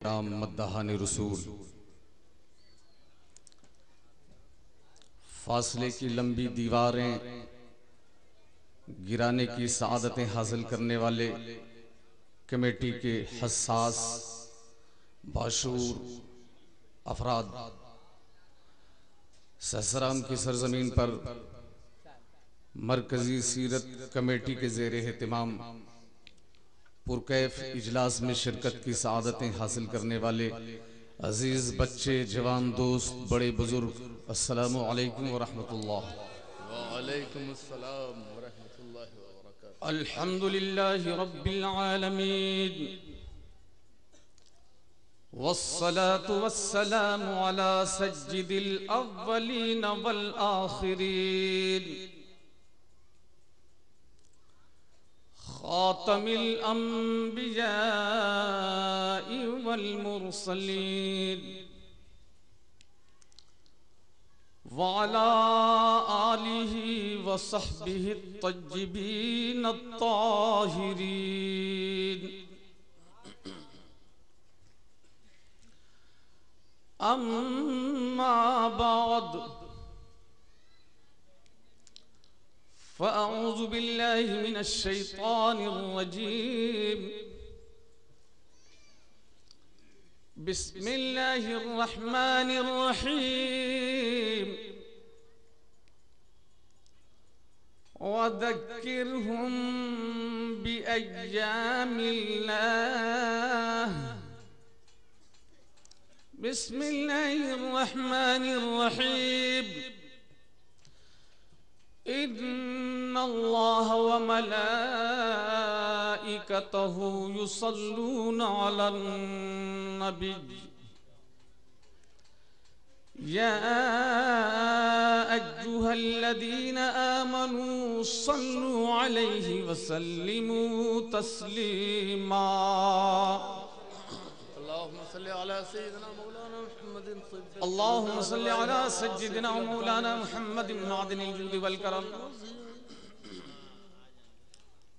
किराम मद्दाहान रसूल, फासले की लंबी दीवारें गिराने की सआदतें हासिल करने वाले कमेटी के हसास बाशूर अफराद सहसराम की सरजमीन पर मरकजी सीरत कमेटी के ज़ेर एहतिमाम पुरकैफ इजलास में शिरकत की सआदतें हासिल करने वाले अजीज़ बच्चे, जवान दोस्त, बड़े बुजुर्ग, अस्सलामु अलैकुम व रहमतुल्लाह। वालेकुम अस्सलाम व रहमतुल्लाहि व बरकातुहू। अल्हम्दुलिल्लाहि रब्बिल आलमीन वस्सलातु वस्सलामु अला सय्यिदिल अव्वलीन वल आखिरीन खातमिल अंबियाइ वल मुरसलीन व अला आलिहि व सहबिहि तय्यिबीन अत्ताहिरीन। अम्मा बाद फ़अऊज़ु बिल्लाहि मिनश शैतानिर रजीम। बिस्मिल्लाहिर रहमानिर रहीम। वज़क्किरहुम बिअय्यामिल्लाह। बिस्मिल्लाहिर रहमानिर रहीम। इन्नल्लाह व मलाइकतहु युसल्लूना अलन नबी या अय्युहल्लज़ीना आमनू सल्लू अलैहि व सल्लिमू तस्लीमा। अल्लाहुम्मा सल्लि अला सय्यिदिना मौलाना मुहम्मदिन तिब्बिल अल्लाहुम्मा सल्लि अला सय्यिदिना मौलाना मुहम्मदिन मादिनिल जुद वल करम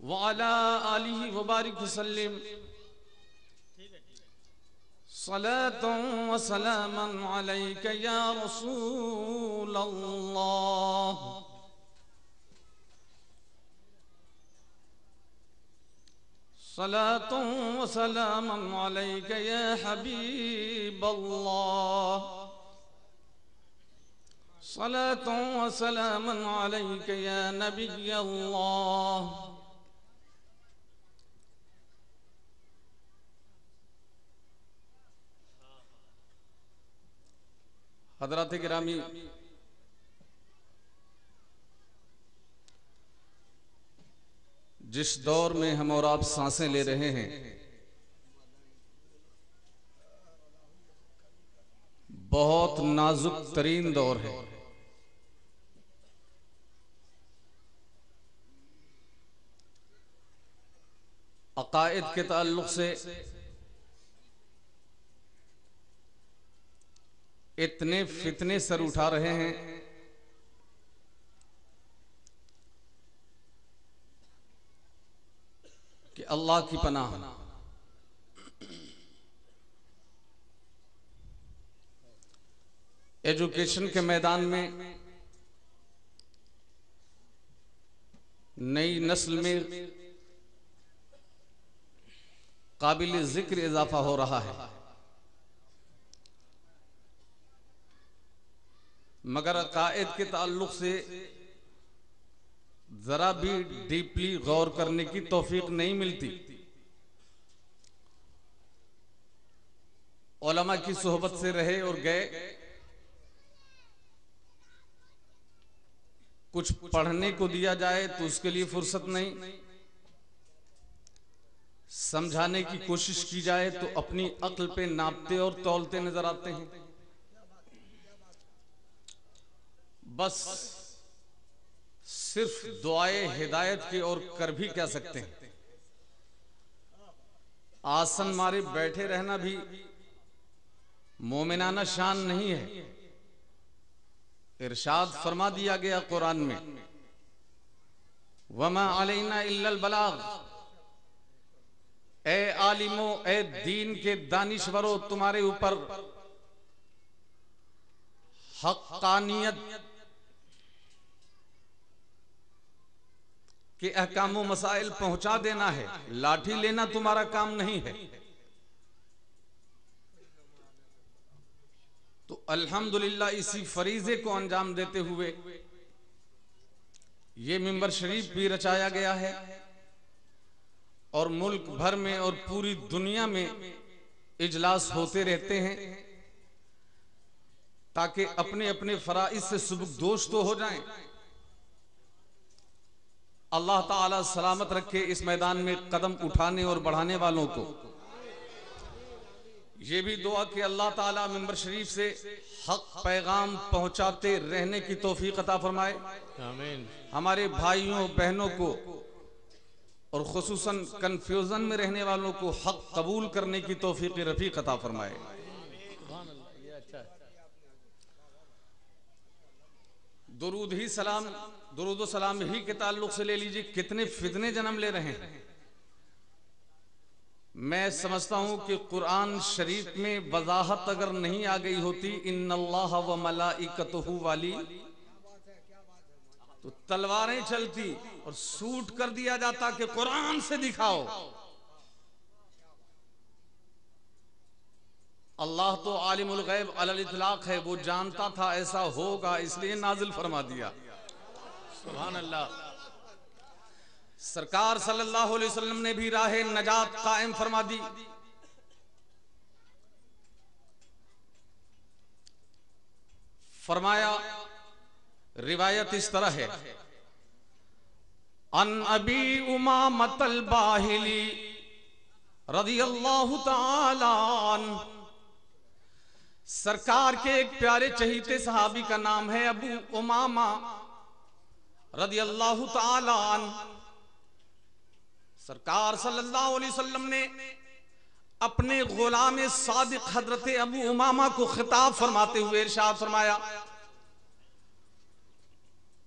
व अला आलिहि व बारिक वसल्लिम सलातन व सलामन अलैका या रसूल अल्लाह। सलातन व सलामन अलैका या हबीब अल्लाह। सलातन व सलामन अलैका या नबी अल्लाह। हज़रात गिरामी, जिस दौर में हम और आप सांसें ले रहे हैं, बहुत नाजुक तरीन दौर है। अकायद के ताल्लुक से इतने फितने सर उठा रहे हैं कि अल्लाह की पनाह। एजुकेशन के मैदान में नई नस्ल में काबिल जिक्र इजाफा हो रहा है, मगर अकायद के ताल्लुक से जरा भी डीपली गौर करने की तौफीक नहीं मिलती। उलमा की सोहबत से रहे और गए, कुछ पढ़ने को दिया जाए तो उसके लिए फुर्सत नहीं, समझाने की कोशिश की जाए तो अपनी अक्ल पे नापते और तौलते नजर आते हैं। बस सिर्फ दुआए हिदायत की और कर भी क्या सकते हैं। आसन मारे बैठे रहना भी मोमिनाना शान नहीं है। इरशाद फरमा दिया गया कुरान में, वमा अलैना इल्लल बलाग, ए आलिमो, ए दीन के दानिशवरों, तुम्हारे ऊपर हक्कानियत के अहकाम व मसाइल पहुंचा देना है, लाठी लेना तुम्हारा काम नहीं है। तो अल्हम्दुलिल्लाह इसी फरीजे को अंजाम देते हुए ये मिंबर शरीफ भी रचाया गया है और मुल्क भर में और पूरी दुनिया में इजलास होते रहते हैं ताकि अपने अपने फराइज से सुबुकदोश तो हो जाएं। अल्लाह ताला सलामत रखे इस मैदान में कदम उठाने और बढ़ाने वालों को। ये भी दुआ कि अल्लाह ताला मिंबर शरीफ से हक पैगाम पहुंचाते रहने की तौफीक अता फरमाए। आमीन। हमारे भाइयों बहनों को और खुसूसन कंफ्यूजन में रहने वालों को हक कबूल करने की तौफीक रफीक अता फरमाए। दुरूद ही सलाम, दुरूद सलाम ही के ताल्लुक से ले लीजिए, कितने फितने जन्म ले रहे हैं। मैं समझता हूं कि कुरान शरीफ में वजाहत अगर नहीं आ गई होती इन्नल्लाह व मलाइकतुहु वाली, तो तलवारें चलती और सूट कर दिया जाता कि कुरान से दिखाओ। अल्लाह तो आलिमुल गैब अलल इतलाक है, वो जानता था ऐसा होगा इसलिए नाजिल फरमा दिया। सुभान अल्लाह। सरकार सल्लल्लाहु अलैहि वसल्लम ने भी राहे नजात कायम फरमा दी। फरमाया, रिवायत इस तरह है, अन अबी उमामतल बाहिली रदियल्लाहु ताला अन्हु, सरकार के एक प्यारे चहीते सहाबी का नाम है अबू उमामा रदियल्लाहु ताला अन्हु। सरकार सल्लल्लाहु अलैहि वसल्लम ने अपने गुलाम सादिक हजरत अबू उमामा को खिताब फरमाते हुए इरशाद फरमाया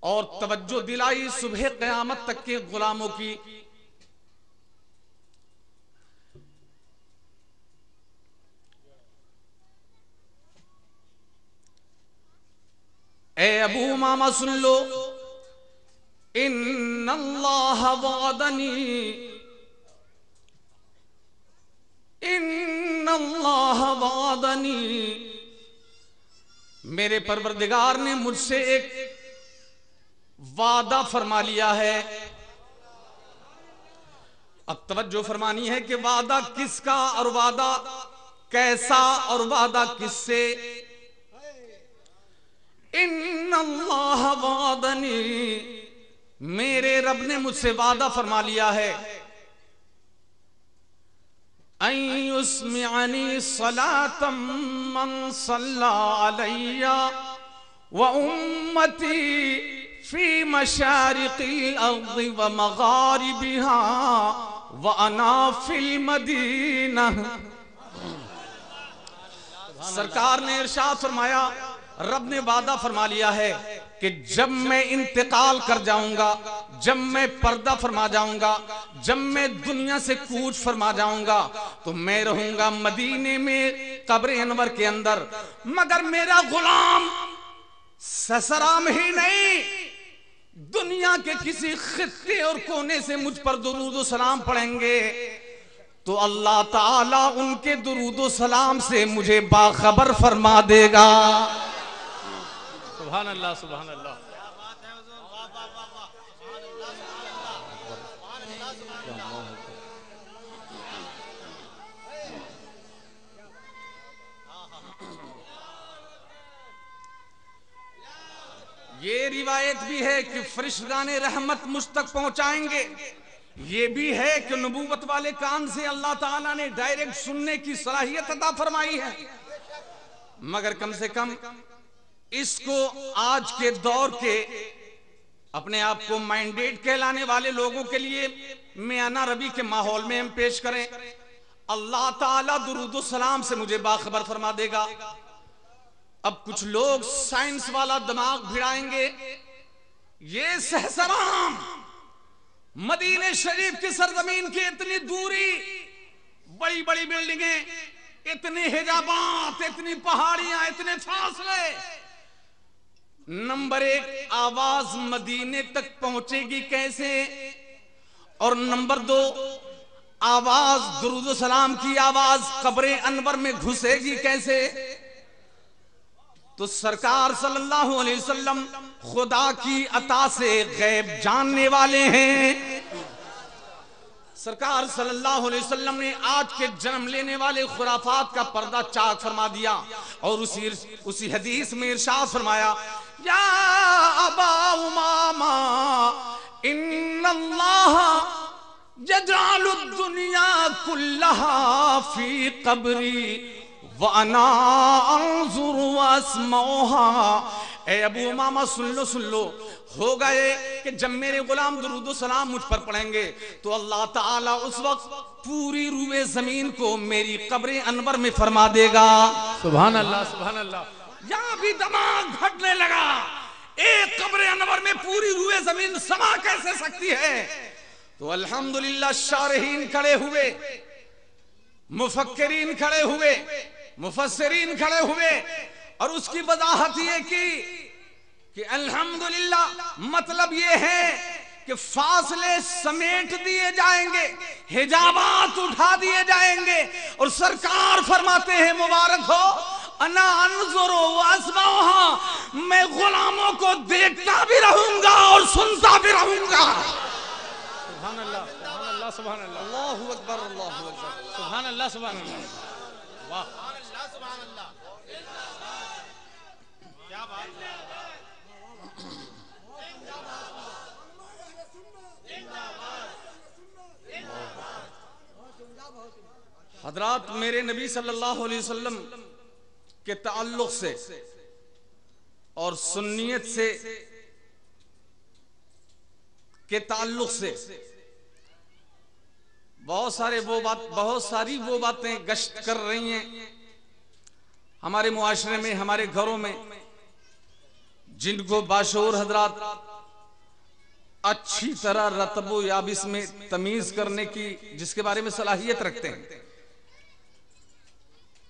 और तवज्जो दिलाई सुबह क़यामत तक के गुलामों की। ए अबू उमामा सुन लो, इन्नल्लाह वादनी, इन्नल्लाह वादनी, मेरे परवरदिगार ने मुझसे एक वादा फरमा लिया है। अब तवज्जो फरमानी है कि वादा किसका और वादा कैसा और वादा किससे। इन्नल्लाह वादनी, मेरे रब ने मुझसे वादा फरमा लिया है, अयुस्मिअनी सलातम मन सल्ला अलैया व उम्मती फी मशारिकिल अर्दि व मगारिबिहा व अना फिल मदीना। सरकार ने इरशाद फरमाया, रब ने वादा फरमा लिया है कि जब मैं इंतकाल कर जाऊंगा, जब मैं पर्दा फरमा जाऊंगा, जब मैं दुनिया से कूच फरमा जाऊंगा, तो मैं रहूंगा मदीने में कब्र अनवर के अंदर। मगर मेरा गुलाम ससराम ही नहीं, दुनिया के किसी खित्ते और कोने से मुझ पर दुरूद सलाम पढ़ेंगे तो अल्लाह ताला उनके दुरूद सलाम से मुझे बाखबर फरमा देगा। सुभान अल्लाह, सुभान अल्लाह। ये रिवायत भी है कि फरिश्ताने रहमत मुझ तक पहुंचाएंगे। ये भी है कि नबूवत वाले कान से अल्लाह ताला ने डायरेक्ट सुनने की सलाहियत अता फरमाई है। मगर कम से कम इसको आज के दौर के अपने आप को माइंडेड कहलाने वाले लोगों के लिए मियाना रबी के माहौल में हम पेश करें। अल्लाह ताला दुरूद सलाम से मुझे बाखबर फरमा देगा। अब कुछ लोग साइंस वाला दिमाग भिड़ाएंगे, ये सहसराम मदीने शरीफ की सरजमीन की इतनी दूरी बड़ी बड़ी बिल्डिंगें, इतने हिजाबात, इतनी पहाड़ियां, इतने फासले। नंबर एक, आवाज मदीने तक पहुंचेगी कैसे? और नंबर दो, आवाज दुरूद सलाम की आवाज कब्रे अनवर में घुसेगी कैसे? तो सरकार सल्लल्लाहु अलैहि वसल्लम खुदा की अता से गैब जानने वाले हैं। सरकार सल्लल्लाहु अलैहि वसल्लम ने आज के जन्म लेने वाले खुराफात का पर्दा चाक फरमा दिया और उसी हदीस में इरशाद फरमाया, या अबा उमामा इन्नल्लाह यजअलुद दुनिया कुल्लहा फी कब्री व अना अंजुरु व अस्मऊहा। ए अबू उमामा सुन लो, हो गए कि जब मेरे गुलाम दुरूद सलाम मुझ पर पढ़ेंगे तो अल्लाह ताला उस वक्त पूरी रूए जमीन को मेरी कब्र अनवर में फरमा देगा। सुभान अल्लाह, सुभान अल्लाह। यहां भी दिमाग फटने लगा, एक कब्र अनवर में पूरी रूए जमीन समा कैसे सकती है? तो अल्हम्दुलिल्लाह शारहीन खड़े हुए, मुफक्किरीन खड़े हुए, मुफस्सिरीन खड़े हुए और उसकी वजाहत ये की कि अल्हम्दुलिल्लाह मतलब ये है कि फासले समेट दिए जाएंगे, हिजाबात उठा दिए जाएंगे और सरकार फरमाते हैं मुबारक हो, अना अनजुरु व अस्मऊहा, मैं गुलामों को देखता भी रहूंगा और सुनता भी रहूंगा। सुभान अल्लाह, सुभान अल्लाह, सुभान अल्लाह, अल्लाहु अकबर, अल्लाहु अकबर, सुभान अल्लाह, सुभान अल्लाह, वाह, सुभान अल्लाह, क्या बात है। हजरात, मेरे नबी सल्लल्लाहु अलैहि वसल्लम के ताल्लुक से और सुन्नियत से के ताल्लुक से बहुत सारी वो बातें गश्त कर रही हैं हमारे मुआशरे में, हमारे घरों में, जिनको बाशऊर हजरात अच्छी तरह रतबो याबिस में तमीज करने की, जिसके बारे में सलाहियत रखते हैं,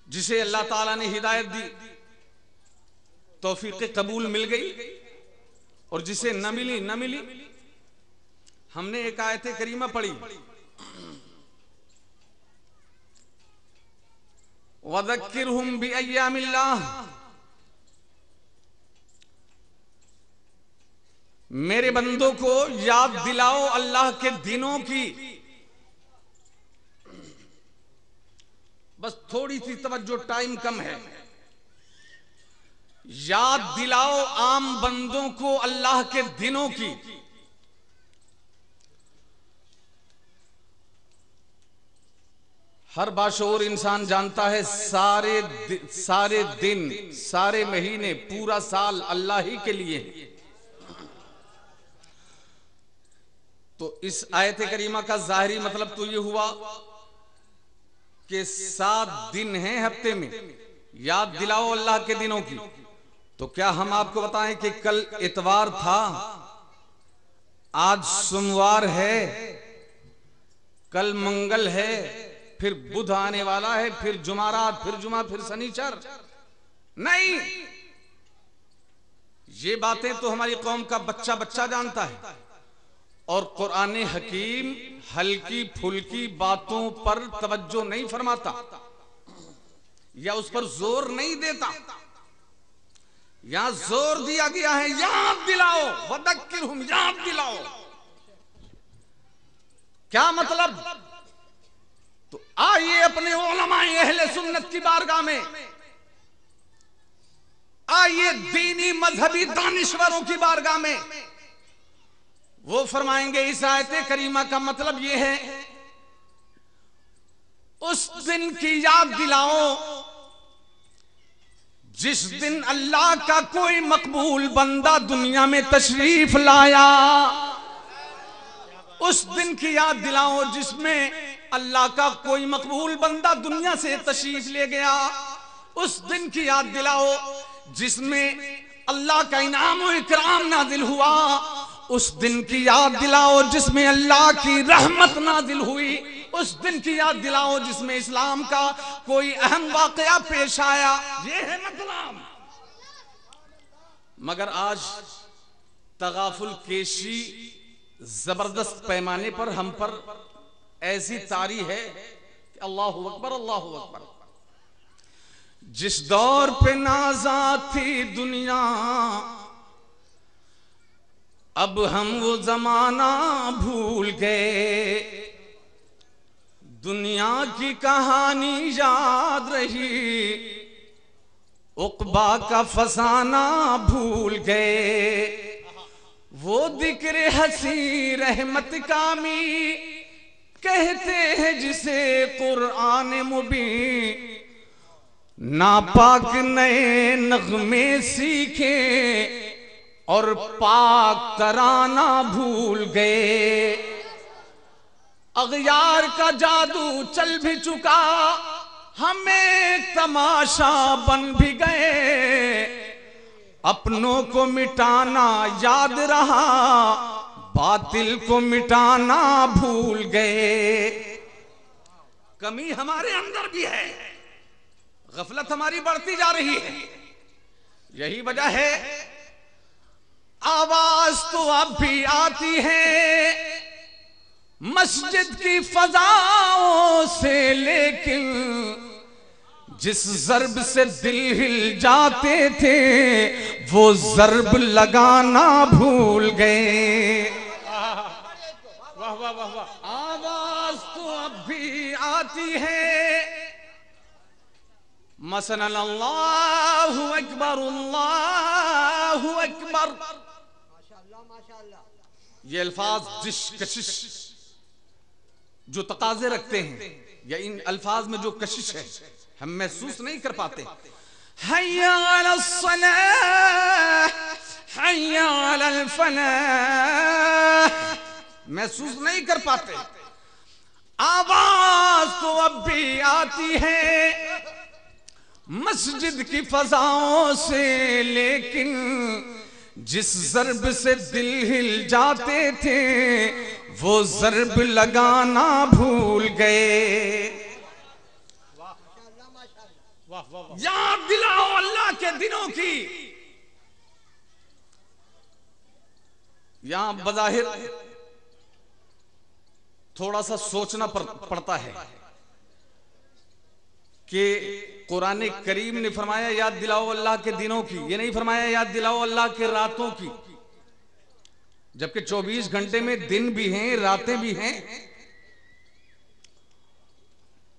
जिसे अल्लाह ताला ने हिदायत दी, तौफीक कबूल मिल गई, और जिसे न मिली, हमने एक आयत करीमा पढ़ी, वज़क्किरहुम बिअय्यामिल्लाह, मेरे बंदों को याद दिलाओ अल्लाह के दिनों की। बस थोड़ी सी तवज्जो, टाइम कम है। याद दिलाओ आम बंदों को अल्लाह के दिनों की। हर बाशऊर इंसान जानता है सारे दिन, सारे महीने, पूरा साल अल्लाह ही के लिए है। तो इस आयत करीमा का जाहिरी मतलब तो ये हुआ कि 7 दिन हैं हफ्ते में, याद दिलाओ अल्लाह के दिनों की। तो क्या हम आपको बताएं कि कल इतवार था, आज सोमवार है, कल मंगल है, फिर बुध आने वाला है, फिर जुमारात, फिर जुमा, फिर शनिचर? नहीं, ये बातें तो हमारी कौम का बच्चा जानता है। और कुरान हकीम हल्की फुल्की बातों पर तवज्जो नहीं फरमाता या उस पर जोर नहीं देता। यहां जोर दिया गया है, याद दिलाओ, वज़क्किरहुम, याद दिलाओ। क्या मतलब? तो आइए अपने उलमाए अहले सुन्नत की बारगाह में, आइए दीनी मजहबी दानिश्वरों की बारगाह में, वो फरमाएंगे इस आयत करीमा का मतलब ये है, उस दिन की याद दिलाओ जिस दिन अल्लाह का कोई मकबूल बंदा दुनिया में तशरीफ लाया। उस दिन की याद दिलाओ जिसमें अल्लाह का कोई मकबूल बंदा दुनिया से तशरीफ ले गया। उस दिन की याद दिलाओ जिसमें अल्लाह का इनाम और इकराम नाजिल हुआ। उस दिन की याद दिलाओ जिसमें अल्लाह की रहमत नाजिल हुई। उस दिन की याद दिलाओ जिसमें इस्लाम का कोई अहम वाकया पेश आया। ये है मतलब। मगर आज तगाफुल केशी जबरदस्त पैमाने पर हम पर ऐसी तारी है कि अल्लाहु अकबर अल्लाहु अकबर। जिस दौर पे नाज़ा थी दुनिया, अब हम वो जमाना भूल गए। दुनिया की कहानी याद रही, उक़बा का फसाना भूल गए। वो जिक्र हसी रहमत कामी कहते हैं जिसे कुरान मुबीन। नापाक नए नगमे सीखे और पाक तराना भूल गए। अगयार का जादू चल भी चुका, हमें तमाशा बन भी गए। अपनों को मिटाना याद रहा, बातिल को मिटाना भूल गए। कमी हमारे अंदर भी है, गफलत हमारी बढ़ती जा रही है। यही वजह है आवाज तो अब भी आती है मस्जिद की फजाओं से, लेकिन जिस जर्ब से दिल हिल जाते थे वो जर्ब लगाना भूल गए। वाह वाह वाह वाह। आवाज तो अब भी आती है मसलन अल्लाहु अकबर अल्लाहु अकबर। ये अल्फाज जिस कशिश जो तकाजे रखते हैं या इन अल्फाज में जो कशिश है हम महसूस नहीं कर पाते। हय्या अलल सलाह हय्या अलल फलाह महसूस नहीं कर पाते। आवाज तो अब भी आती है मस्जिद की फजाओं से, लेकिन जिस जर्ब से दिल हिल जाते थे वो जर्ब लगाना भूल गए। याद दिलाओ अल्लाह के दिनों की। यहां बज़ाहिर थोड़ा सा सोचना पड़ता है कि कुरान करीम ने फरमाया याद दिलाओ अल्लाह के दिनों की, ये नहीं फरमाया याद दिलाओ अल्लाह के रातों की। जबकि 24 घंटे में दिन भी हैं रातें भी हैं।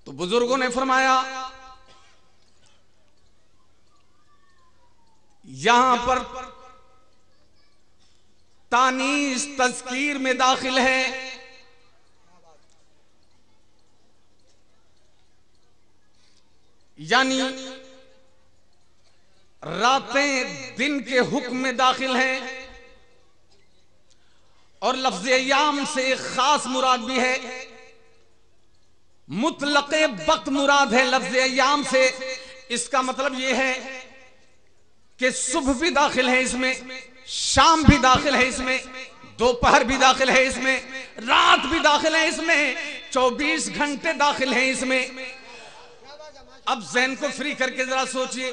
तो बुजुर्गों ने फरमाया यहां पर तानीस तज़कीर में दाखिल है। यानी रातें दिन के हुक्म में दाखिल हैं और लफ्ज़ अय्याम से एक खास मुराद भी है। मुतलक़े वक्त मुराद है लफ्ज़ अय्याम से। इसका मतलब यह है कि सुबह भी दाखिल है इसमें, शाम भी दाखिल है इसमें, दोपहर भी दाखिल है इसमें, रात भी दाखिल है इसमें, 24 घंटे दाखिल हैं इसमें। अब ज़हन को फ्री करके जरा सोचिए।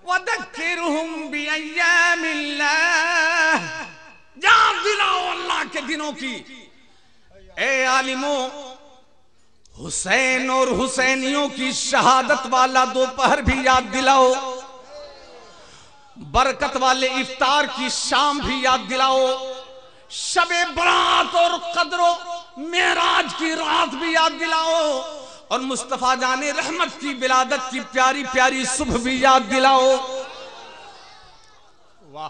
वज़क्किरहुम बिअय्यामिल्लाह, याद दिलाओ अल्लाह के दिनों की। ए आलिमों, हुसैन और हुसैनियों की शहादत वाला दोपहर भी याद दिलाओ। बरकत वाले इफ्तार की शाम भी याद दिलाओ। शबे बरात और कद्रो मेराज की रात भी याद दिलाओ। और मुस्तफा जाने रहमत की विलादत की प्यारी प्यारी सुबह भी याद दिलाओ। वाह।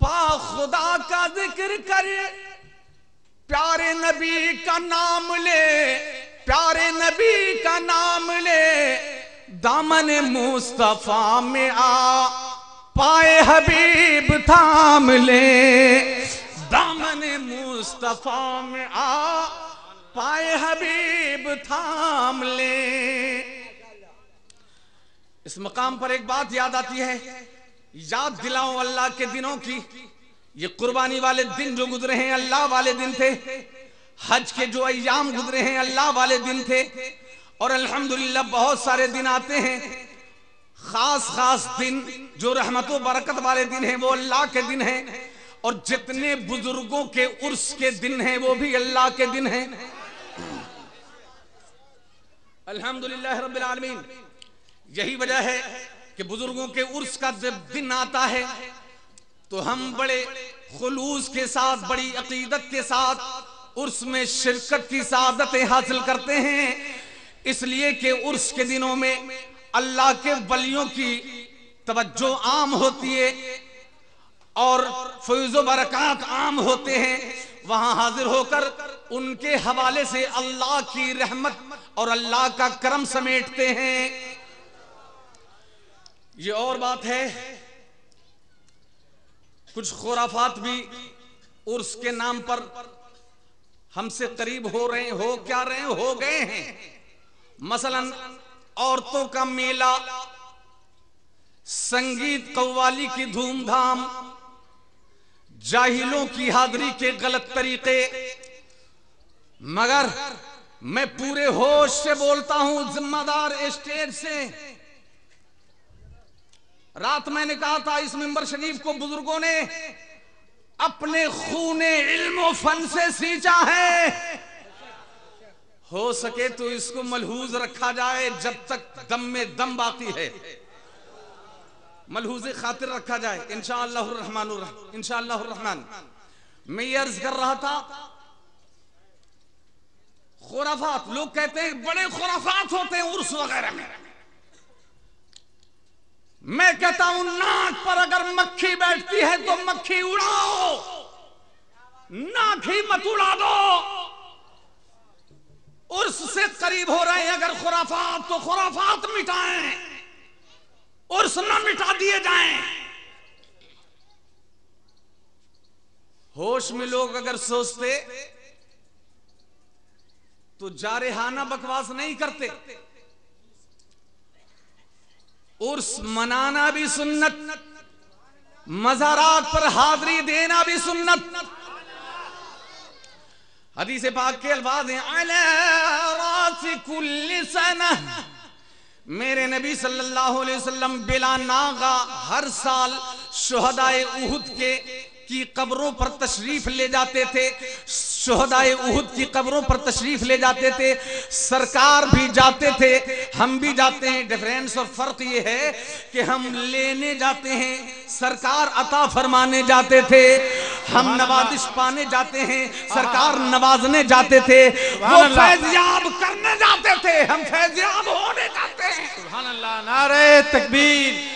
पा खुदा का जिक्र कर, प्यारे नबी का नाम ले, प्यारे नबी का नाम ले, दामन मुस्तफा में आ, पाए हबीब थाम ले, दामन मुस्तफा में आ, पाए हबीब थाम ले। इस मकाम पर एक बात याद आती है, याद दिलाओ अल्लाह के दिनों की। ये कुर्बानी वाले दिन जो गुजरे हैं अल्लाह वाले दिन थे। हज के जो अय्याम गुजरे हैं अल्लाह वाले दिन थे, और अल्हम्दुलिल्लाह बहुत सारे दिन आते हैं, खास खास दिन जो रहमत व बरकत वाले दिन हैं वो अल्लाह के दिन हैं, और जितने बुजुर्गों के उर्स के दिन हैं वो भी अल्लाह के दिन हैं। अल्हम्दुलिल्लाह रब्बिल आलमीन। यही वजह है कि बुजुर्गों के उर्स का जब दिन आता है तो हम बड़े खुलूस के साथ, बड़ी अकीदत के साथ उर्स में शिरकत की सादतें हासिल करते हैं, इसलिए कि उर्स के दिनों में अल्लाह के वलियों की तवज्जो आम होती है और फैज़ व बरक़ात आम होते हैं। वहां हाजिर होकर उनके हवाले से अल्लाह की रहमत और अल्लाह का करम समेटते हैं। ये और बात है, कुछ खुराफात भी उर्स के नाम पर हमसे करीब हो रहे हैं, हो गए हैं। मसलन औरतों का मेला, संगीत कव्वाली की धूमधाम, जाहिलों की हाजिरी के गलत तरीके। मगर मैं पूरे होश से बोलता हूं, जिम्मेदार स्टेज से। रात मैंने कहा था इस मिंबर शरीफ को बुजुर्गों ने अपने खूने इल्म फन से सींचा है। हो सके तो इसको मलहूज रखा जाए जब तक दम में दम बाकी है, मलहूज खातिर रखा जाए इंशाअल्लाह रहमान। मैं ये अर्ज कर रहा था, खुराफात, लोग कहते हैं बड़े खुराफात होते हैं उर्स वगैरह में। मैं कहता हूं नाक पर अगर मक्खी बैठती है तो मक्खी उड़ाओ, नाक ही मत उड़ा दो। उर्स से करीब हो रहे हैं अगर खुराफात, तो खुराफात मिटाएं, उर्स न मिटा दिए जाएं। होश में लोग अगर सोचते तो जारहाना बकवास नहीं करते। उर्स मनाना भी सुन्नत, मज़ारात पर हाज़री देना भी सुन्नत। हदीस पाक के अल्फाज हैं, अला रासी कुल्ली सनह, मेरे नबी सल्लल्लाहु अलैहि वसल्लम बिला नागा हर साल शुहदाए उहुद की कब्रों पर तशरीफ ले जाते थे, शुहदाए उहुद की कब्रों पर तशरीफ ले जाते थे। सरकार भी जाते थे, हम भी जाते हैं। डिफरेंस और फर्क ये है कि हम लेने जाते हैं, सरकार अता फरमाने जाते थे। हम नवाजिश पाने जाते हैं, सरकार नवाजने जाते थे। वो फैज़याब करने जाते थे, हम फैज़याब होने जाते हैं। सुभान अल्लाह, नारे तकबीर।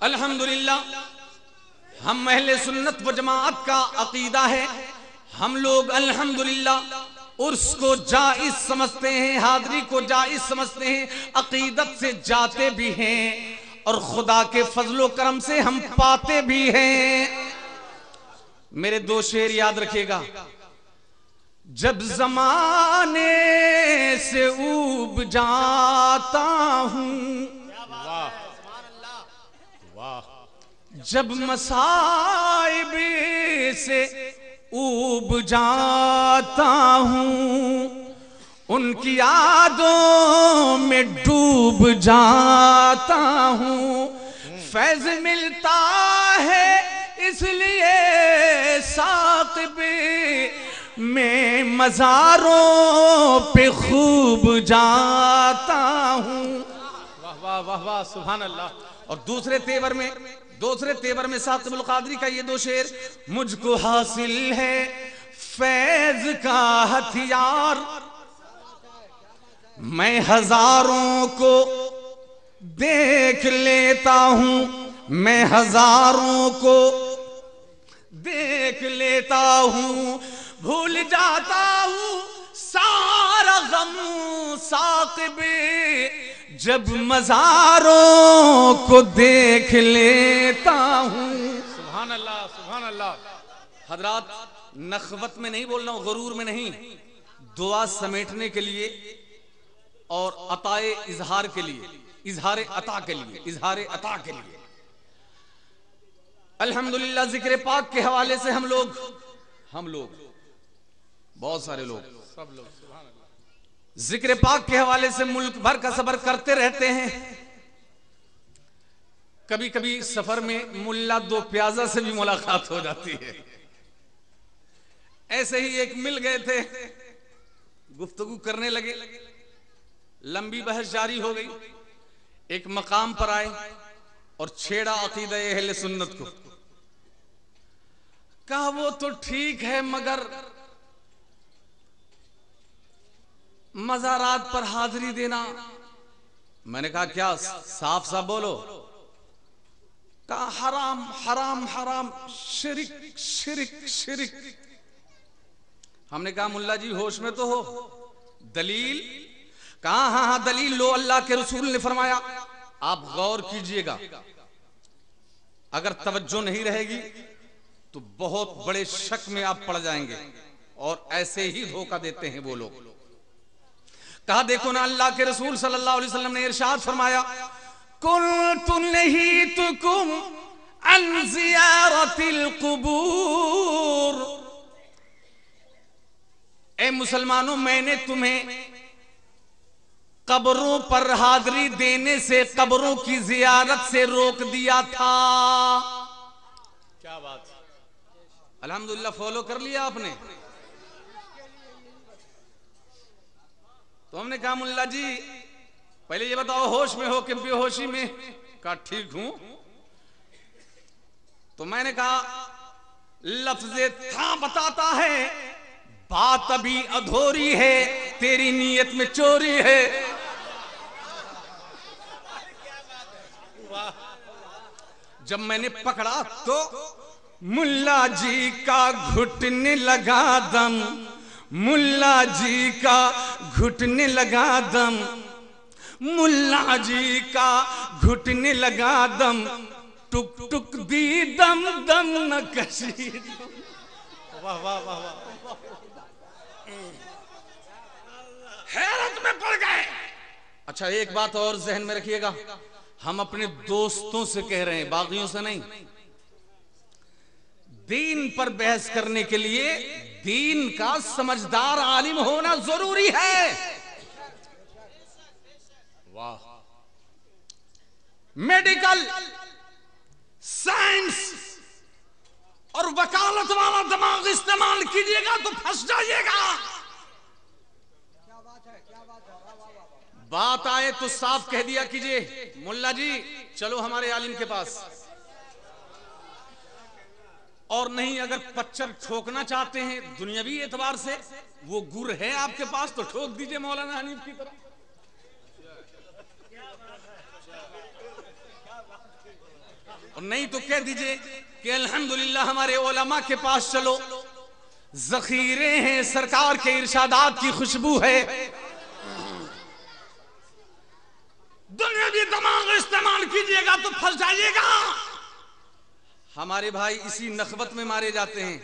अल्हम्दुलिल्लाह, हम अहले सुन्नत व जमाअत का अकीदा है, हम लोग अल्हम्दुलिल्लाह उर्स को जायज समझते हैं, हाज़री को जायज समझते हैं, अकीदत से जाते भी हैं और खुदा के फजलो करम से हम पाते भी हैं। मेरे दो शेर याद रखिएगा। जब ज़माने से ऊब जाता हूँ, जब मसाइब से ऊब जाता हूँ, उनकी यादों में डूब जाता हूँ। फैज़ मिलता है इसलिए साक़िब में मज़ारों पे खूब जाता हूँ। वाह वाह वाह वाह, सुभान अल्लाह। और दूसरे तेवर में साक़िबुल क़ादरी का ये दो शेर, मुझको हासिल है फैज़ का हथियार, मैं हजारों को देख लेता हूँ, मैं हजारों को देख लेता हूँ, भूल जाता हूँ सारा गम साक़िब जब मज़ारों को देख लेता हूँ। सुभान अल्लाह, सुभान अल्लाह। हजरात, नखवत में नहीं बोल रहा हूँ, गरूर में नहीं, दुआ समेटने के लिए और अताए इजहार के लिए, इजहार अता के लिए, इजहार अता के लिए अल्हम्दुलिल्लाह जिक्र पाक के हवाले से हम लोग बहुत सारे लोग, सब लोग सुभान अल्लाह, जिक्र पाक के हवाले से मुल्क भर का सफर करते रहते हैं। कभी कभी सफर में मुल्ला दो प्याजा से भी मुलाकात हो जाती है। ऐसे ही एक मिल गए थे, गुफ्तगू करने लगे, लंबी बहस जारी हो गई। एक मकाम पर आए और छेड़ा अकीदा अहले सुन्नत को। कहा वो तो ठीक है मगर मज़ारात पर हाजिरी देना। मैंने कहा क्या, साफ साफ बोलो। कहा हराम हराम हराम, शिरिक शिरिक शिरिक। हमने कहा मुल्ला जी होश में तो हो, दलील? कहा हाँ हाँ दलील लो, अल्लाह के रसूल ने फरमाया। आप गौर कीजिएगा, अगर तवज्जो नहीं रहेगी तो बहुत बड़े शक में आप पड़ जाएंगे, और ऐसे ही धोखा देते हैं वो लोग। कहा देखो ना, अल्लाह के रसूल सल्लल्लाहु अलैहि वसल्लम ने इरशाद फरमाया, कुन्तु नहीतुकुम अन ज़ियारतिल क़ुबूर। ए मुसलमानों, मैंने तुम्हें कब्रों पर हाजिरी देने से, कब्रों की जियारत से रोक दिया था। क्या बात है, अल्हम्दुलिल्लाह फॉलो कर लिया आपने। तो हमने कहा मुल्ला जी पहले ये बताओ होश में हो कि बेहोशी में? कहा ठीक हूं। तो मैंने कहा लफ्ज़े था बताता है, बात अभी अधूरी है, तेरी नीयत में चोरी है। जब मैंने पकड़ा तो मुल्ला जी का घुटने लगा दम, मुल्ला जी का घुटने लगा दम, मुल्ला जी का घुटने लगा दम, टुक टुक दी दम दम न कशी। वाह वाह वाह वाह, हैरत में पड़ गए। अच्छा एक बात और जहन में रखिएगा, हम अपने दोस्तों से कह रहे हैं, बागियों से नहीं। दीन पर बहस करने के लिए दीन का समझदार आलिम होना जरूरी है। वाह, मेडिकल, साइंस और वकालत वाला दिमाग इस्तेमाल कीजिएगा तो फंस जाइएगा। बात आए तो साफ कह दिया कीजिए, मुल्ला जी चलो हमारे आलिम के पास। और नहीं, अगर पच्चर ठोकना चाहते हैं दुनियावी एतबार से, वो गुर है आपके पास तो ठोक दीजिए मौलाना हनीफ की तरह। और नहीं तो कह दीजिए कि अल्हम्दुलिल्लाह हमारे उलमा के पास चलो, जखीरे हैं, सरकार के इरशादात की खुशबू है। दुनियावी दिमाग इस्तेमाल कीजिएगा तो फंस जाइएगा। हमारे भाई इसी नखबत में मारे जाते हैं।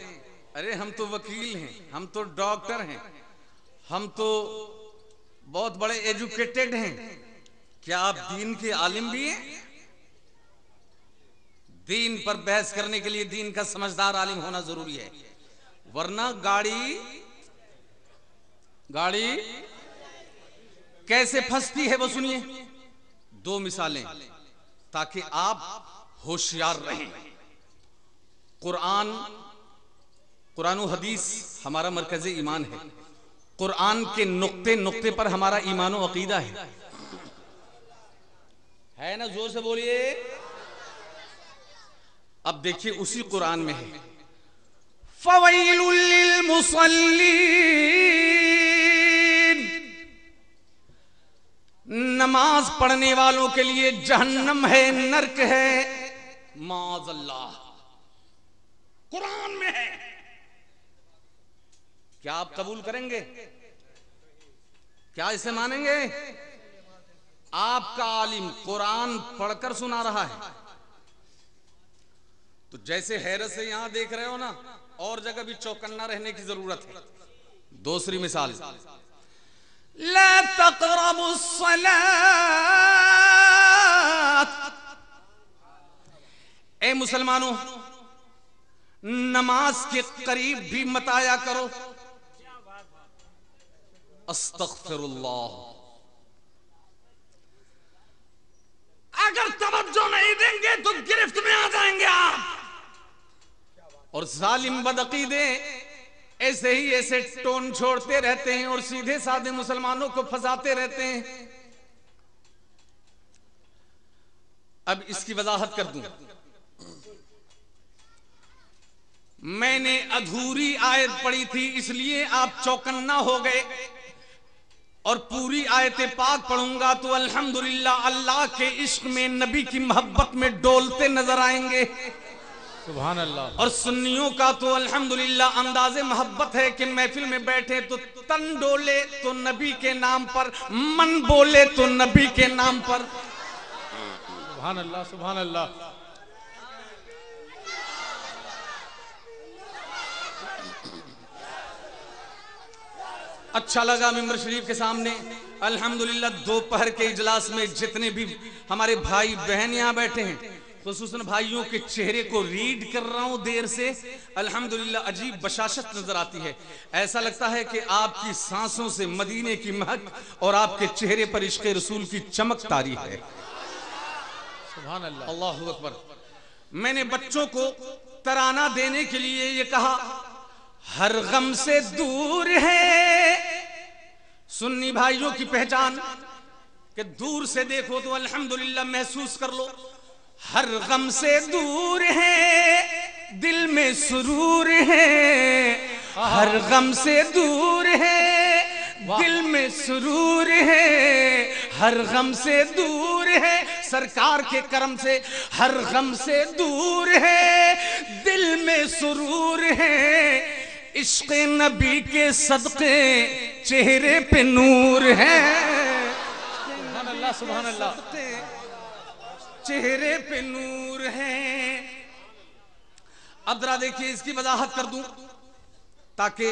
अरे हम तो वकील हैं, हम तो डॉक्टर हैं, हम तो बहुत बड़े एजुकेटेड हैं, क्या आप दीन के आलिम भी हैं? दीन पर बहस करने के लिए दीन का समझदार आलिम होना जरूरी है, वरना गाड़ी कैसे फंसती है वो सुनिए। दो मिसालें ताकि आप होशियार रहें। कुरान व हदीस हमारा मरकज़े ईमान है। कुरान के नुक्ते नुक्ते पर हमारा ईमान व अकीदा है ना? जोर से बोलिए। अब देखिए उसी कुरान में है, फ़वैलुल लिल मुसल्लीन, नमाज पढ़ने वालों के लिए जहन्नम है, नरक है, माज़अल्लाह, कुरान में है। क्या आप कबूल करेंगे? क्या इसे मानेंगे? आपका आलिम कुरान पढ़कर सुना रहा है, तो जैसे हैरत से यहां देख रहे हो ना, और जगह भी चौकन्ना रहने की जरूरत है। दूसरी मिसाल, ला तक़रबुस्सलात, ए मुसलमानों नमाज के करीब भी मत आया करो। अस्तग़फिरुल्लाह, अगर तवज्जो नहीं देंगे तो गिरफ्त में आ जाएंगे आप। और जालिम बदअकीदे ऐसे ही ऐसे टोन छोड़ते रहते हैं और सीधे साधे मुसलमानों को फंसाते रहते हैं। अब इसकी वजाहत कर दूं। मैंने अधूरी आयत पढ़ी थी इसलिए आप चौकन्ना हो गए, और पूरी आयत पाक पढ़ूंगा तो अल्हम्दुलिल्लाह अल्लाह के इश्क में, नबी की मोहब्बत में डोलते नजर आएंगे। सुभान अल्लाह। और सुन्नियों का तो अल्हम्दुलिल्लाह अंदाज़े मोहब्बत है कि महफिल में बैठे तो तन डोले तो नबी के नाम पर, मन बोले तो नबी के नाम पर। सुभान अल्लाह, सुभान अल्लाह। अच्छा लगा मिंबर शरीफ के सामने अल्हम्दुलिल्लाह दोपहर के इजलास में जितने भी हमारे भाई बहन यहाँ बैठे हैं, खुसूसन भाइयों के चेहरे को रीड कर रहा हूं देर से। अल्हम्दुलिल्लाह अजीब बशाशत नजर आती है। ऐसा लगता है कि आपकी सांसों से मदीने की महक और आपके चेहरे पर इश्क़ रसूल की चमक तारी है। सुभान अल्लाह, अल्लाहु अकबर। मैंने बच्चों को तराना देने के लिए ये कहा, हर गम से दूर है सुन्नी भाइयों की पहचान, कि दूर से देखो तो अल्हम्दुलिल्लाह महसूस कर लो, हर गम से दूर है दिल में सुरूर है, हर गम से दूर है दिल में सुरूर है, हर गम से दूर है सरकार के करम से, हर गम से दूर है दिल में सुरूर है, इश्क़ नबी के सदक़े चेहरे पे नूर है। सुभान अल्लाह, सुभान अल्लाह। चेहरे पे नूर है। अब जरा देखिए इसकी वजाहत कर दूं ताकि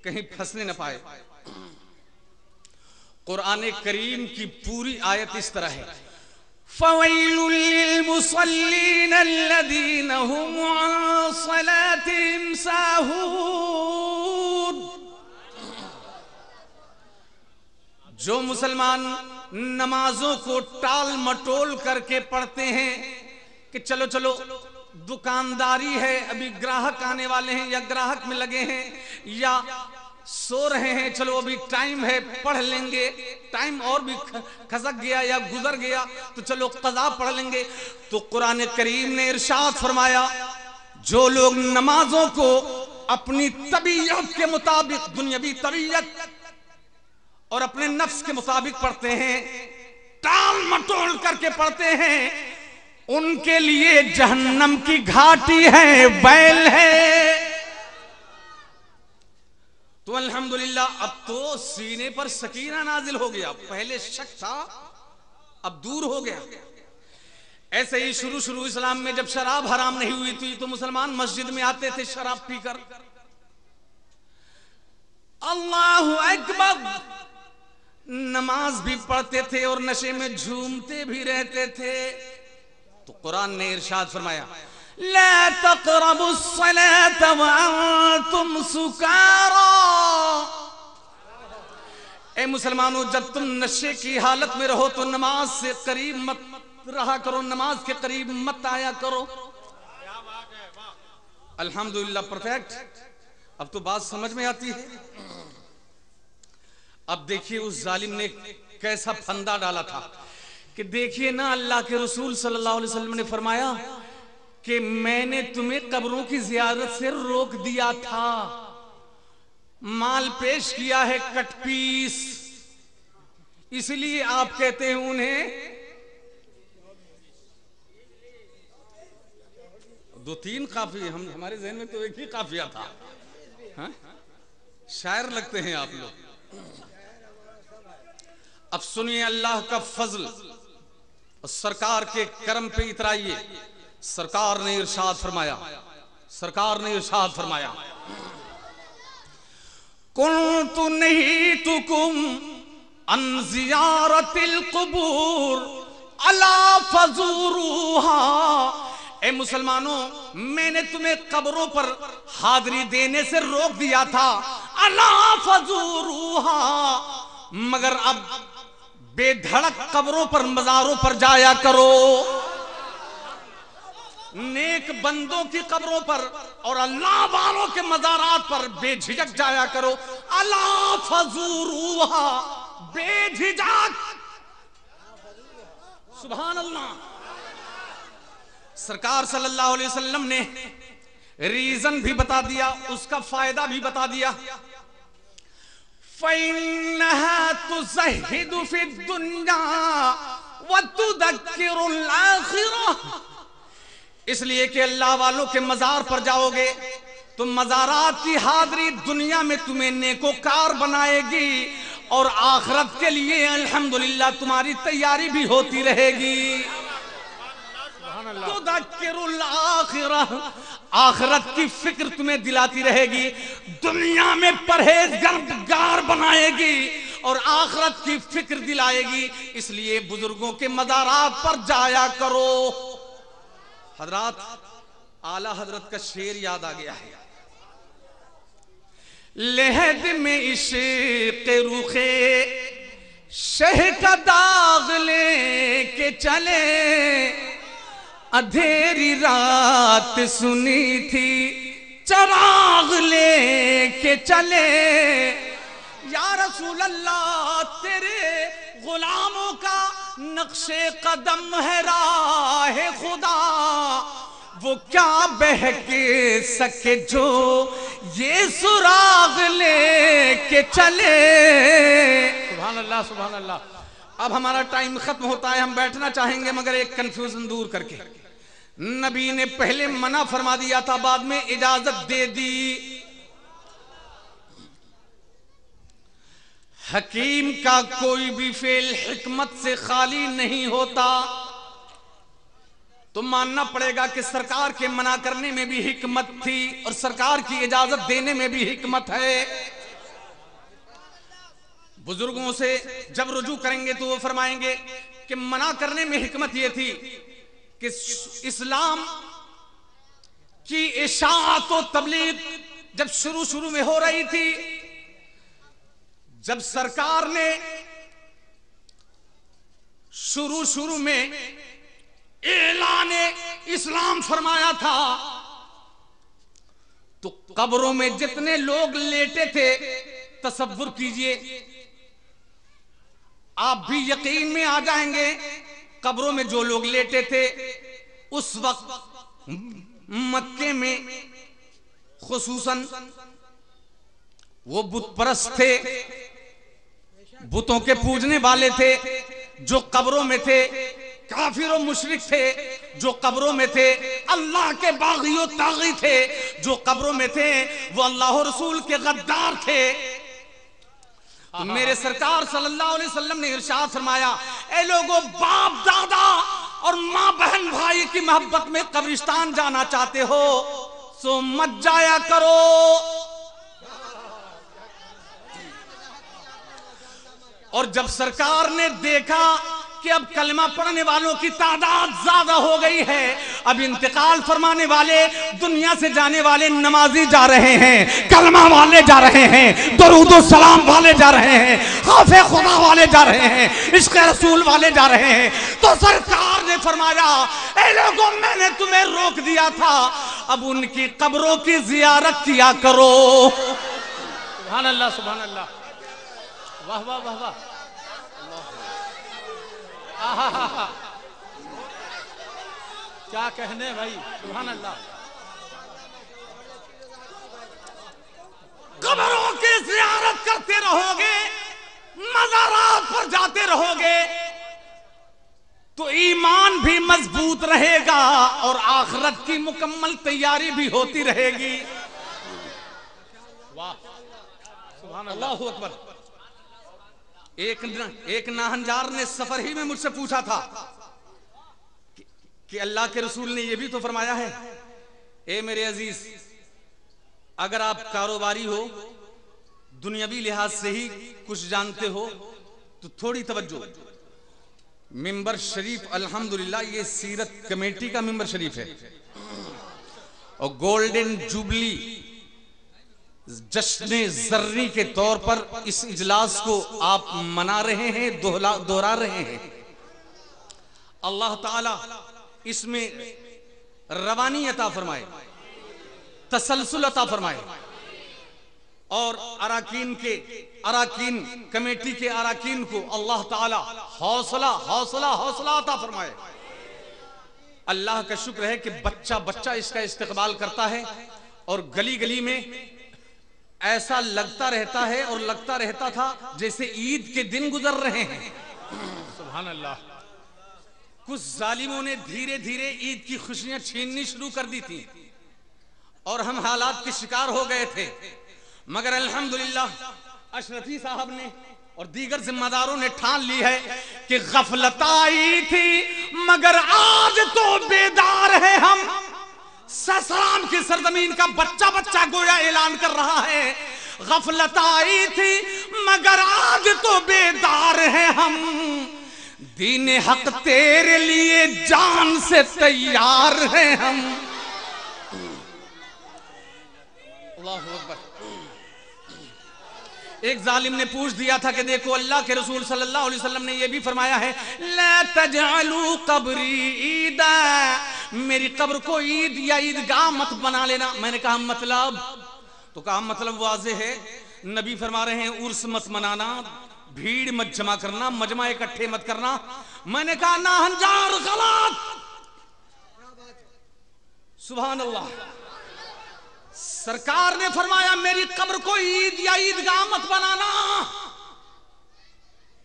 कहीं फंसने न पाए। कुरान करीम की पूरी आयत इस तरह है, फ़वैलुल लिलमुसल्लीन अल्लज़ीना हुम अन सलातिहिम साहून। जो मुसलमान नमाजों को टाल मटोल करके पढ़ते हैं कि चलो चलो दुकानदारी है, अभी ग्राहक आने वाले हैं, या ग्राहक में लगे हैं, या सो रहे हैं, चलो अभी टाइम है पढ़ लेंगे, टाइम और भी खसक गया या गुजर गया तो चलो कज़ा पढ़ लेंगे। तो कुरान करीम ने इरशाद फरमाया, जो लोग नमाजों को अपनी तबीयत के मुताबिक, दुनियावी तबीयत और अपने नफ्स के मुताबिक पढ़ते हैं, टाल मटोल करके पढ़ते हैं, उनके लिए जहन्नम की घाटी है, बैल है। तो अल्हम्दुलिल्लाह अब तो सीने पर सकीना नाजिल हो गया, पहले शक था अब दूर हो गया। ऐसे ही शुरू इस्लाम में जब शराब हराम नहीं हुई थी तो मुसलमान मस्जिद में आते थे शराब पीकर, अल्लाहु अकबर, नमाज भी पढ़ते थे और नशे में झूमते भी रहते थे। तो कुरान ने इरशाद फरमाया, ला तक़रबुस्सलात व अंतुम सुकारा। ए मुसलमानों, जब तुम नशे की हालत में रहो तो नमाज से करीब मत रहा करो, नमाज के करीब मत आया करो। अल्हम्दुलिल्लाह परफेक्ट, अब तो बात समझ में आती है। अब देखिए उस जालिम ने कैसा फंदा डाला था कि देखिए ना, अल्लाह के रसूल सल्लल्लाहु अलैहि वसल्लम ने फरमाया कि मैंने तुम्हें कब्रों की जियारत से रोक दिया था, माल पेश किया है कटपीस, इसलिए आप कहते हैं उन्हें। दो तीन काफी हमारे जहन में तो एक ही काफिया था। हाँ? शायर लगते हैं आप लोग। अब सुनिए अल्लाह का फजल और सरकार के करम पे इतराइए। सरकार ने इरशाद फरमाया, सरकार ने इरशाद फरमाया, कुन्तु नहीतुकुम अन ज़ियारतिल क़ुबूर अला फज़ूरूहा। ए मुसलमानों, मैंने तुम्हें कब्रों पर हाजिरी देने से रोक दिया था, अला फज़ूरूहा, मगर अब बेधड़क कब्रों पर, मज़ारों पर जाया करो। नेक बंदों की कब्रों पर और अल्लाह वालों के मज़ारात पर बेझिझक जाया करो। अला फज़ूरूहा, बेझिझक। सुभान अल्लाह। सरकार सल्लल्लाहु अलैहि वसल्लम ने रीजन भी बता दिया, उसका फायदा भी बता दिया। फ़इन्नहा तुज़हिदु फ़िद दुन्या व तुज़क्किरुल आखिरह। इसलिए कि अल्लाह वालों के मजार पर जाओगे तो मजारात की हाजिरी दुनिया में तुम्हें नेकोकार बनाएगी और आखिरत के लिए अल्हम्दुलिल्लाह तुम्हारी तैयारी भी होती रहेगी। तुज़क्किरुल आखिरह, आखिरत की फिक्र तुम्हें दिलाती रहेगी, दुनिया में परहेजगार बनाएगी और आखिरत की फिक्र दिलाएगी। इसलिए बुजुर्गों के मजारात पर जाया करो। हजरात, आला हजरत का शेर याद आ गया है। लहद में इश्क़ रुखे शह का दाग लेके चले, अंधेरी रात सुनी थी चराग लेके चले। या रसूल अल्लाह, तेरे गुलामों का नक्शे कदम है राह खुदा, वो क्या बहके सके जो ये सुराग लेके चले। सुभान अल्लाह, सुभान अल्लाह। अब हमारा टाइम खत्म होता है, हम बैठना चाहेंगे मगर एक कंफ्यूजन दूर करके। नबी ने पहले मना फरमा दिया था, बाद में इजाजत दे दी। हकीम का कोई भी फेल हिकमत से खाली नहीं होता। तो मानना पड़ेगा कि सरकार के मना करने में भी हिकमत थी और सरकार की इजाजत देने में भी हिकमत है। बुजुर्गों से जब रुजू करेंगे तो वो फरमाएंगे कि मना करने में हिकमत ये थी कि इस्लाम की इशाअत और तबलीग जब शुरू में हो रही थी, जब सरकार ने शुरू में ऐलाने इस्लाम फरमाया था, तो कब्रों में जितने लोग लेटे थे, तसव्वुर कीजिए, आप भी यकीन में आ जाएंगे, कब्रों में जो लोग लेटे थे उस वक्त मक्के में खुसूसन वो बुत परस्त थे, बुतों के पूजने वाले थे, जो कब्रों में थे, काफिर और मुशरिक थे जो कब्रों में थे, अल्लाह के बागी और तागी थे जो कब्रों में थे, वो अल्लाह और रसूल के गद्दार थे। तो मेरे सरकार सल्लल्लाहु अलैहि वसल्लम ने इरशाद फरमाया, ए लोगों, बाप दादा और माँ बहन भाई की मोहब्बत में कब्रिस्तान जाना चाहते हो सो मत जाया करो। और जब सरकार ने देखा कि अब कलमा पढ़ने वालों की तादाद ज्यादा हो गई है, अब इंतकाल फरमाने वाले, दुनिया से जाने वाले नमाजी जा रहे हैं, कलमा वाले जा रहे हैं, दरूद और सलाम वाले जा रहे हैं, खौफे खुदा वाले जा रहे हैं, इश्क़ रसूल वाले जा रहे हैं, तो सरकार ने फरमाया, ए लोगों, मैंने तुम्हें रोक दिया था, अब उनकी कब्रों की जियारत किया करो। सुभान अल्लाह, सुभान अल्लाह, वाह वाह वाह वाह। क्या कहने भाई, सुभान अल्लाह। कब्रों की ज़ियारत करते रहोगे, मज़ारात पर जाते रहोगे तो ईमान भी मजबूत रहेगा और आखिरत की मुकम्मल तैयारी भी होती रहेगी। वाह, सुभान अल्लाह, अल्लाहु अकबर। एक नाहनजार ने सफर ही में मुझसे पूछा था कि अल्लाह के रसूल ने यह भी तो फरमाया है, ए मेरे अजीज, अगर आप कारोबारी हो, दुनियावी लिहाज से ही कुछ जानते हो तो थोड़ी तवज्जो। मिंबर शरीफ अल्हम्दुलिल्लाह ये सीरत कमेटी का मिंबर शरीफ है और गोल्डन जुबली जश्न जर्री के तौर पर इस इजलास को आप मना रहे हैं, दोहरा रहे हैं। अल्लाह ताला इसमें रवानी अता फरमाए, तसलसल अता फरमाए और अराकीन कमेटी के अराकीन को अल्लाह ताला हौसला अता फरमाए। अल्लाह का शुक्र है कि बच्चा बच्चा इसका इस्तकबाल करता है और गली गली में ऐसा लगता रहता है और लगता रहता था जैसे ईद के दिन गुजर रहे हैं। सुभान अल्लाह। कुछ जालिमों ने धीरे धीरे ईद की खुशियां छीननी शुरू कर दी थी और हम हालात के शिकार हो गए थे, मगर अल्हम्दुलिल्लाह अशरफी साहब ने और दीगर जिम्मेदारों ने ठान ली है कि गफलत आई थी मगर आज तो बेदार है हम। ससराम की सरजमीन का बच्चा बच्चा गोया ऐलान कर रहा है, गफलत आई थी मगर आज तो बेदार है हम। दीन हक तेरे लिए जान से तैयार हैं हम। अल्लाहू अकबर। एक जालिम ने पूछ दिया था कि देखो अल्लाह के रसूल सल्लल्लाहु अलैहि वसल्लम ने यह भी फरमाया है, ला तजअलू कब्री ईदा, मेरी कब्र को ईद या ईदगाह मत बना लेना। मैंने कहा मतलब? तो कहा मतलब वाज़ेह है, नबी फरमा रहे हैं उर्स मत मनाना, भीड़ मत जमा करना, मजमा इकट्ठे मत करना। मैंने कहा ना हंजार गलत। सुभान अल्लाह। सरकार ने फरमाया मेरी कब्र को ईद या ईदगाह मत बनाना।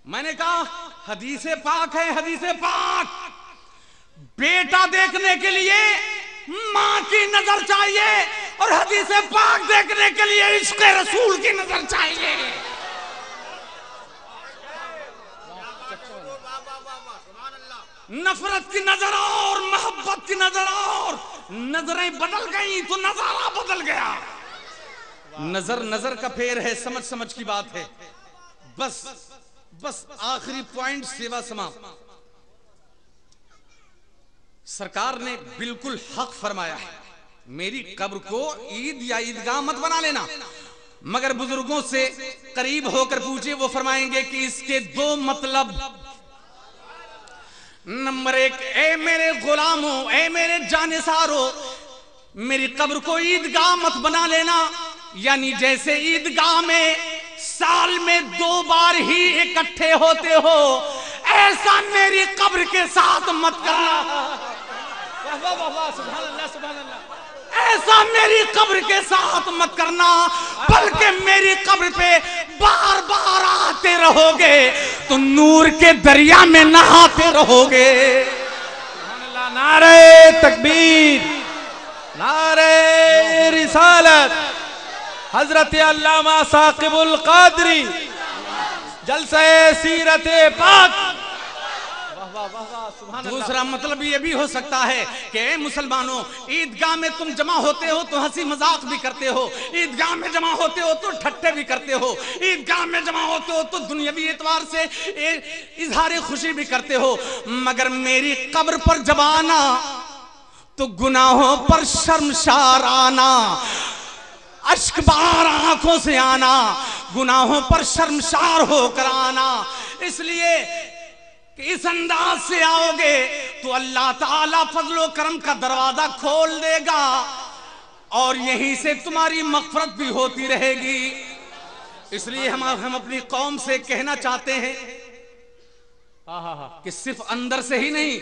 मैंने कहा हदीसे पाक है, हदीसे पाक। बेटा देखने के लिए मां की नजर चाहिए और हदीसे पाक देखने के लिए इश्क़ रसूल की नजर चाहिए। नफरत की नजर और मोहब्बत की नजर और नजरें बदल गई तो नजारा बदल गया। नजर नजर का फेर है, समझ समझ की बात है। बस आखिरी पॉइंट सेवा समाप्त। सरकार ने बिल्कुल हक फरमाया है, मेरी कब्र को ईद या ईदगाह मत बना लेना। मगर बुजुर्गों से करीब होकर पूछे, वो फरमाएंगे कि इसके दो मतलब। नंबर एक, ए मेरे गुलामों, ए मेरे जानिसारो, मेरी कब्र को ईदगाह मत बना लेना। यानी जैसे ईदगाह में साल में 2 बार ही इकट्ठे होते हो, ऐसा मेरी कब्र के साथ मत करना। सुभान अल्लाह, सुभान अल्लाह। ऐसा मेरी कब्र के साथ मत करना, बल्कि मेरी कब्र पे बार बार आते रहोगे तो नूर के दरिया में नहाते रहोगे। नारे तकबीर, नारे रिसालत। हजरत अल्लामा साकिबुल कादरी जलसे सीरत पाक। दूसरा मतलब ये भी हो सकता है कि मुसलमानों, ईदगाह में तुम जमा होते हो तो हंसी मजाक भी करते हो, ईदगाह में जमा होते हो तो ठट्टे भी करते हो, ईदगाह में जमा होते हो तो दुनियावी एतबार से इजहार खुशी भी करते हो, मगर मेरी कब्र पर जब आना तो गुनाहों पर शर्मसार आना, अश्कबार आंखों से आना, गुनाहों पर शर्मसार होकर आना। इसलिए कि इस अंदाज से आओगे तो अल्लाह ताला फजलो करम का दरवाजा खोल देगा और यहीं से तुम्हारी मग़फ़िरत भी होती रहेगी। इसलिए हम अपनी कौम से कहना चाहते हैं कि सिर्फ अंदर से ही नहीं,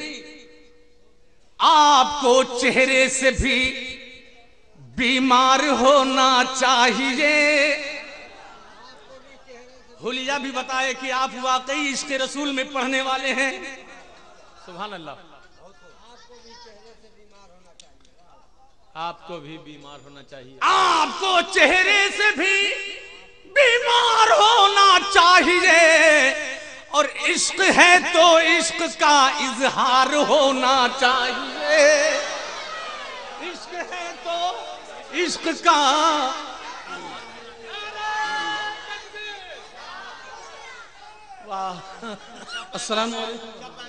आपको चेहरे से भी बीमार होना चाहिए। हुलिया भी बताए कि आप वाकई इश्क़ रसूल में पढ़ने वाले हैं। सुभान अल्लाह। आपको भी बीमार होना चाहिए, आपको चेहरे से भी बीमार होना चाहिए और इश्क है तो इश्क का इजहार होना चाहिए। इश्क है तो इश्क का अस्सलाम वालेकुम।